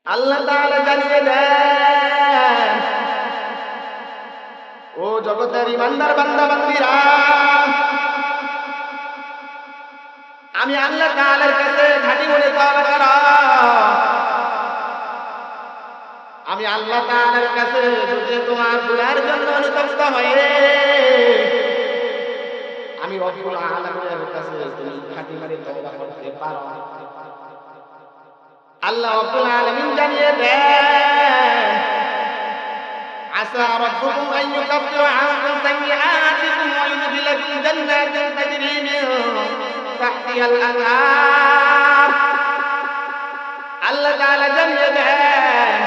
আল্লাহ তাআলা জানিয়ে দেন, ও জগতের ইমানদার বান্দা বান্দীরা, আমি আল্লাহ তাআলার কাছে খাঁটি মনে তওবা করো। আমি আল্লাহ তাআলার কাছে যদি তোমার গুনাহের জন্য অনুতপ্ত হয়ে আমি রব্বুল আলামিনের কাছে তুমি খাঁটি মনে তওবা করতে পারো, আল্লাহ রব্বুল আলামিন জানিয়ে দেন, আসা রাব্বুকুম আন ইউকাফিরা আনকুম সাইয়্যাতিকুম ওয়া ইউদখিলাকুম জান্নাতিন তাজরি মিন তাহতিহাল আনহার। আল্লাহ তাআলা জানিয়ে দেন,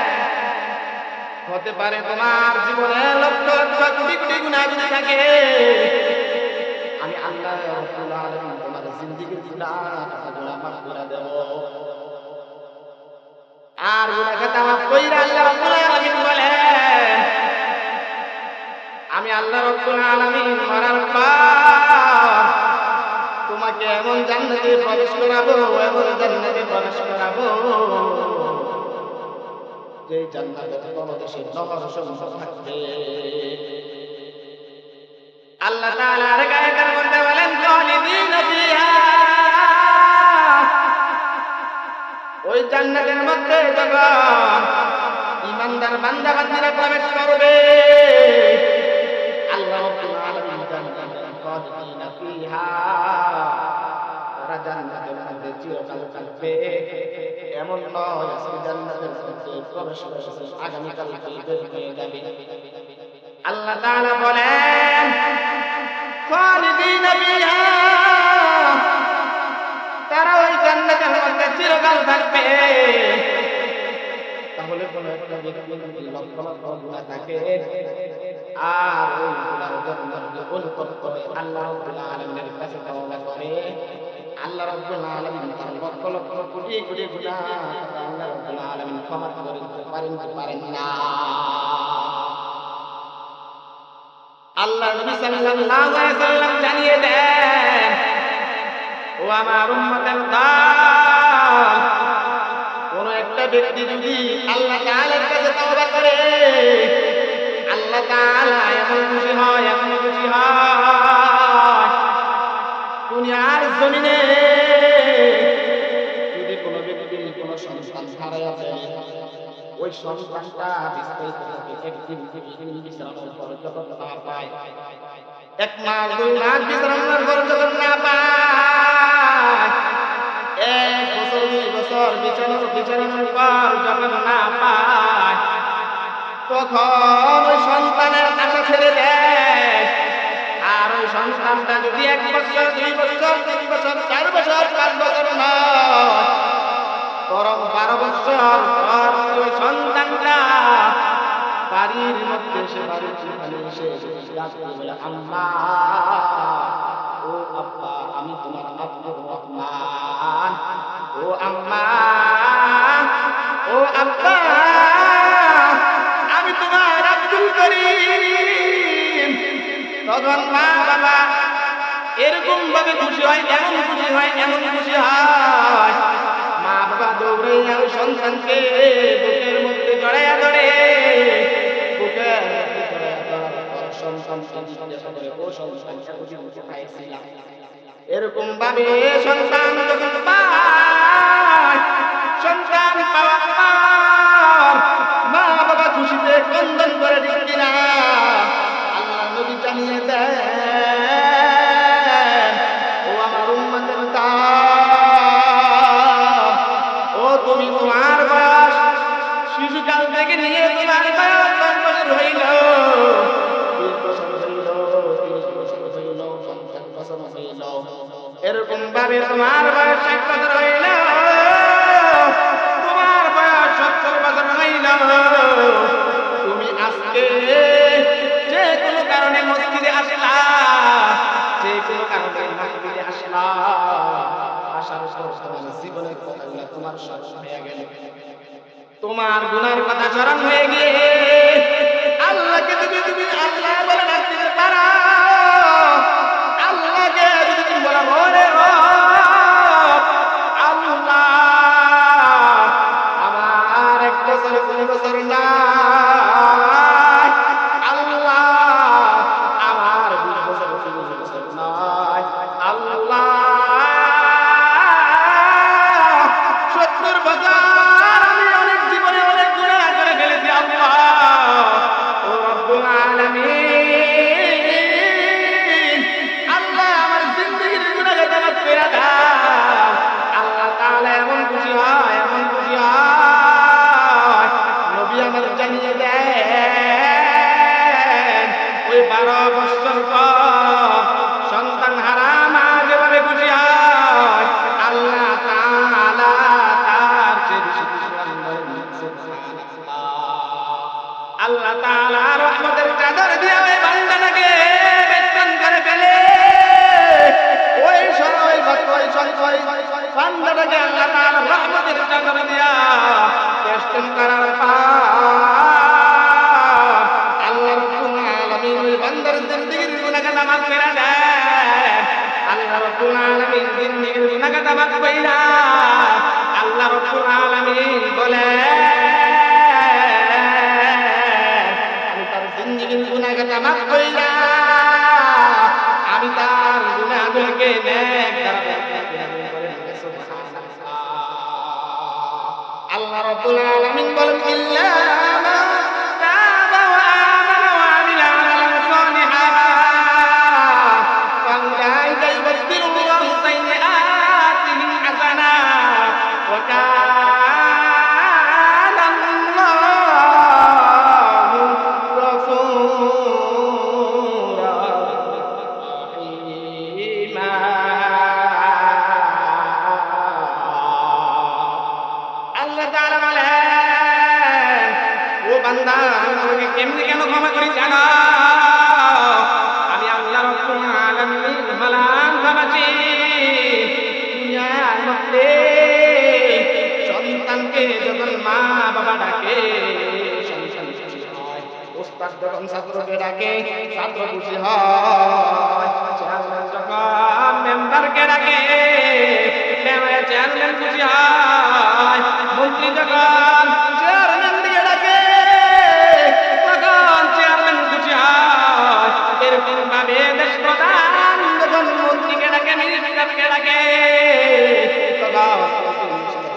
হতে পারে তোমার জীবনে লক্ষ লক্ষ কোটি কোটি গুনাহ যদি থাকে, আমি আল্লাহ রাব্বুল আলামিন তোমার জিন্দেগীর গুনাহগুলো মাফ করে দেব। আর গুনাহ খাতা মাফ কইরা আল্লাহ রাব্বুল আলামিন বলেন, আমি আল্লাহ রাব্বুল আলামিন মরার পর তোমাকে এমন জান্নাতে প্রবেশ করাবো, এমন জান্নাতে প্রবেশ করাবো যে জান্নাতের তলদেশে নহর সমূহ থাকবে। আল্লাহ তাআলা আর আয়াতের মধ্যে বলেন, খালিদিনা ফিহা, ওই জান্নাতের মধ্যে যখন ঈমানদার বান্দা বান্দীরা প্রবেশ করবে, আল্লাহ রাব্বুল আলামিন জান্নাতের খালিদিনা ফিহা, তারা জান্নাতের মধ্যে চিরকাল থাকবে। এমন নয় আজকে জান্নাতের মধ্যে প্রবেশ করেছে আগামীকাল বের হয়ে যাবে। আল্লাহ তাআলা বলেন, খালিদিনা ফিহা, তারা ওই জান্নাতের মধ্যে চিরকাল থাকবে। তাহলে কোন একটা ব্যক্তি যদি লক্ষ লক্ষ গুনাহ থাকে আর ওই গুনাহের জন্য অনুতপ্ত করে আল্লাহ রাব্বুল আলামিনের কাছে তওবা করে, আল্লাহ রাব্বুল আলামিন তার লক্ষ লক্ষ কোটি কোটি গুনাহ আল্লাহ রাব্বুল আলামিন ক্ষমা করে দিতে পারেন না। আল্লাহ নবী সাল্লাল্লাহু আলাইহি ওয়াসাল্লাম জানিয়ে দেন, ও আমার উম্মতের দল, কোন একটা ব্যক্তি যদি আল্লাহ তাআলার কাছে তওবা করে, আল্লাহ তাআলা এমন খুশি হয়, এমন খুশি হয়, দুনিয়ার জমিনে যদি কোনো ব্যক্তি কোনো সন্তান হারায় ফেলে, ওই সন্তানটা বিস্তারিত থাকে একদিন বিশ্রামের পর যখন না পায়, এক মাস দুই মাস বিশ্রামের পর যখন না পায়, এক বছর দুই বছর বিছানোর পর যখন না পায়, তখন ওই সন্তানের আশা ছেড়ে দেয়। আর ওই সন্তানটা যদি এক বছর দুই বছর তিন বছর 4 বছর 5 বছর নয়, বরং 12 বছর পর ওই সন্তানটা বাড়ির মধ্যে এসে বাড়ির সেখানে এসে বলে, আম্মা, ও আব্বা, আমি তোমার আব্দুর রহমান, ও আম্মা, ও আব্বা, আমি তোমার আব্দুল করিম। তখন মা বাবা এরকম ভাবে খুশি হয়, এমন খুশি হয়, এমন খুশি হয়, মা বাবা দৌড়াইয়া ওই সন্তানকে বুকের মধ্যে জড়াইয়া ধরে, বুকের মধ্যে জড়াইয়া ধরার পর সন্তানকে জিজ্ঞাসা করে, ও সন্তান, এতদিন কোথায় ছিলাম? এরকম ভাবে সন্তান যখন পায়, সন্তান পাওয়ার পর মা বাবা খুশিতে ক্রন্দন করে, ঠিক কিনা? আল্লাহ নবী জানিয়ে দেন, ও আমার উম্মতের দল, ও তুমি তোমার বয়স শিশুকাল থেকে নিয়ে তোমার বয়স 10 বছর হইল, 20 বছর হইল, 30 বছর হইল, 50 বছর হইল, এরকম ভাবে তোমার বয়স 60 বছর হইল, তোমার বয়স 70 বছর হইল, তুমি আজকে যে কোনো কারণে মসজিদে আসলা, যে কোনো কারণে মসজিদে আসলা, আসার পর তোমার জীবনের কথাগুলো তোমার স্মরণ হয়ে গেল, তোমার গুনার কথা স্মরণ হয়ে গিয়ে আল্লাহকে তুমি আল্লাহ বলে ডাকতে পারো, আল্লাহকে যদি তুমি বলো, ওরে আল্লাহ, আমার বছর 2 বছর নাই, আল্লাহ আমার 20 বছর 30 বছর নাই, আল্লাহ 70 বছর আমি অনেক জীবনে অনেক গুনাহ করে ফেলেছি আল্লাহ। ও রব্বুল আলামিন, আল্লাহ আমার জিন্দেগীর গুনাহকে মাফ করে দাও। আল্লাহ তাআলা এমন খুশি হয়, এমন খুশি হয়, নবী আমার জানিয়ে দেন ওই 12 বছর পর সন্তান হারা মা যেভাবে খুশি হয়, আল্লাহ তাআলা তার চেয়ে বেশি খুশি হন। সুবহানাল্লাহ। আল্লাহ তাআলা রহমতের চাদর দিয়ে ওই বান্দাটাকে বেষ্টন করে ফেলে। ওই বান্দাটাকে আল্লাহ তাআলা রহমতের চাদর দিয়া বেষ্টন করার পর আল্লাহ রাব্বুল আলামিন ওই বান্দার জিন্দেগীর গুনাহকে মাফ করে দেন। আল্লাহ রাব্বুল আলামিন জিন্দেগীর গুনাহকে মাফ কইরা আল্লাহ রাব্বুল আলামিন বলেন আমি তার জিন্দেগীর গুনাহকে মাফ কইরা আমি তার গুনাহগুলোকে নেক দ্বারা আল্লাহ রাব্বুল আলামিন বলেন ইল্লা মা তাবা ওয়া আমানা ওয়া আমিলা আমালান সালিহান ফাউলাইকা ইউবাদদিলুল্লাহু সাইয়্যাতিহিম হাসানাত ওয়া কানা আল্লাহু গফুরা রাহিমা। আল্লাহ তাআলা বলেন ও বান্দা আমি তোমাকে কেমনে কেন ক্ষমা করি জানো? আমি আল্লাহ রাব্বুল আলামিন হলাম ক্ষমাশীল। দুনিয়ার মধ্যে সন্তানকে যখন মা বাবা ডাকে সন্তান খুশি হয়, ওস্তাদ যখন ছাত্রকে ডাকে ছাত্র খুশি হয়, চেয়ারম্যান যখন মেম্বারকে ডাকে চেয়ারম্যান খুশি হয়, মন্ত্রী যখন চেয়ারম্যান দিয়ে ডাকে তখন চেয়ারম্যান খুশি হয়। এরকম ভাবে দেশ প্রধান যখন মন্ত্রীকে ডাকে মিনিস্টারকে ডাকে তখন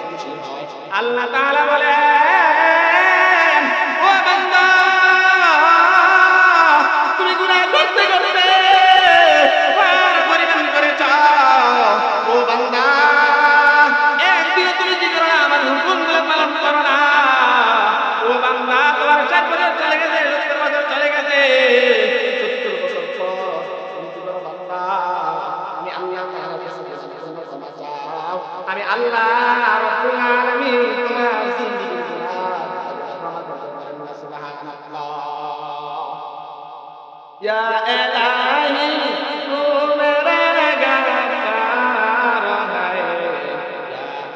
খুশি হয়। আল্লাহ তাআলা বলেন ও বান্দা তুমি গুনাহ করতে করতে পার পরিমাণ করেছ, ও বান্দা একদিন তুমি কি করো আমার হুকুমগুলো পালন করো না, ও বান্দা তোমার 60 বছর চলে গেছে, 70 বছর চলে গেছে, 70 বছর পর তুমি কি করো বান্দা আমি আল্লাহ তাআলার কাছে ক্ষমা চাও। আমি আল্লাহ রাব্বুল আলামিন তোমার জিন্দেগীর গুনাহ ক্ষমা করতে পারেন না। সুবহানাল্লাহ। ইয়া ইলাহি তু মেরা গাফার হ্যায়,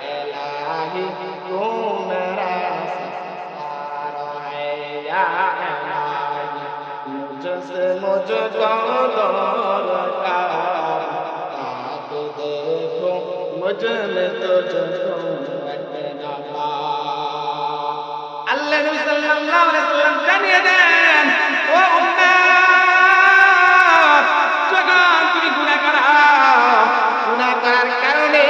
ইয়া ইলাহি তু মেরা সত্তার হ্যায়, ইয়া ইলাহি মুঝসে মুঝকো দরকার आप देखो मुझ में तुझको रखना। আল্লাহ নবী সাল্লাল্লাহু আলাইহি ওয়াসাল্লাম জানিয়ে দেন ও উম্মত যখন তুমি গুনাহ করার কারণে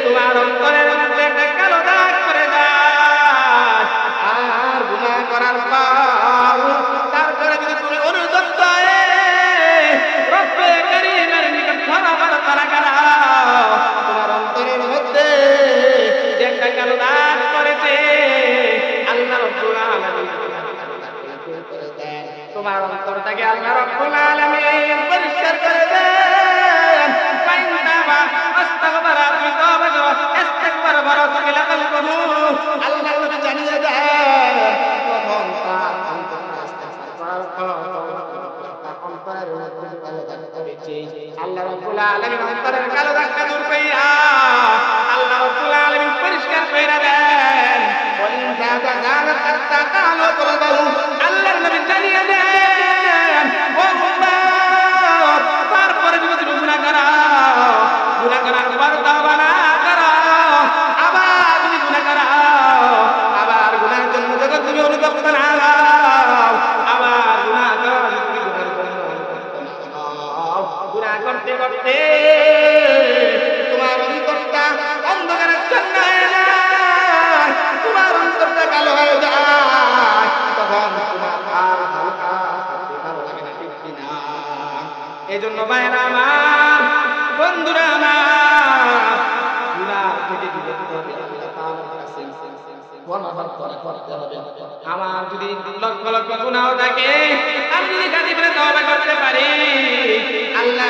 তোমার অন্তরের মধ্যে একটা কালো দাগ পড়ে যায়, আর গুনাহ করার পর তারপরে যদি তুমি অনুতপ্ত হয়ে রব্বে কারীমের নিকট ক্ষমা প্রার্থনা করো, তোমার অন্তরের মধ্যে যে একটা কালো দাগ পড়েছে আল্লাহ রাব্বুল আলামিন তোমার অন্তরটাকে আল্লাহ রাব্বুল আলামিন পরিষ্কার করে দেন। ফাইন্নামা আস্তাগফারা তুমি তওবা করো, ইস্তিগফার করো কিলা কলবহু আল্লাহ নবী জানিয়ে দেন তখন তার অন্তরটা ইস্তিগফার করো, তার অন্তরের মধ্যে কালো দাগ পড়েছে আল্লাহ রাব্বুল আলামিন অন্তরের কালো দাগটা দূর কইরা আল্লাহ রাব্বুল আলামিন পরিষ্কার কইরা দেন। ওয়াইন যাতা যালাত হাত্তা কালো কলবহু আল্লাহর নবী জানিয়ে দেন ও উম্মত তারপরে যদি তুমি গুনাহ করার পর তওবা না করো, আবার যদি গুনাহ করো এজন্য ভাইরা আমার, বন্ধুরা আমার, গুনাহ থেকে বিরত হবে আল্লাহ তাআলার কাছে ক্ষমা করতে হবে। আমার যদি লক্ষ লক্ষ গুনাহ থাকে, আমি যদি খালি করে তওবা করতে পারি, আল্লাহ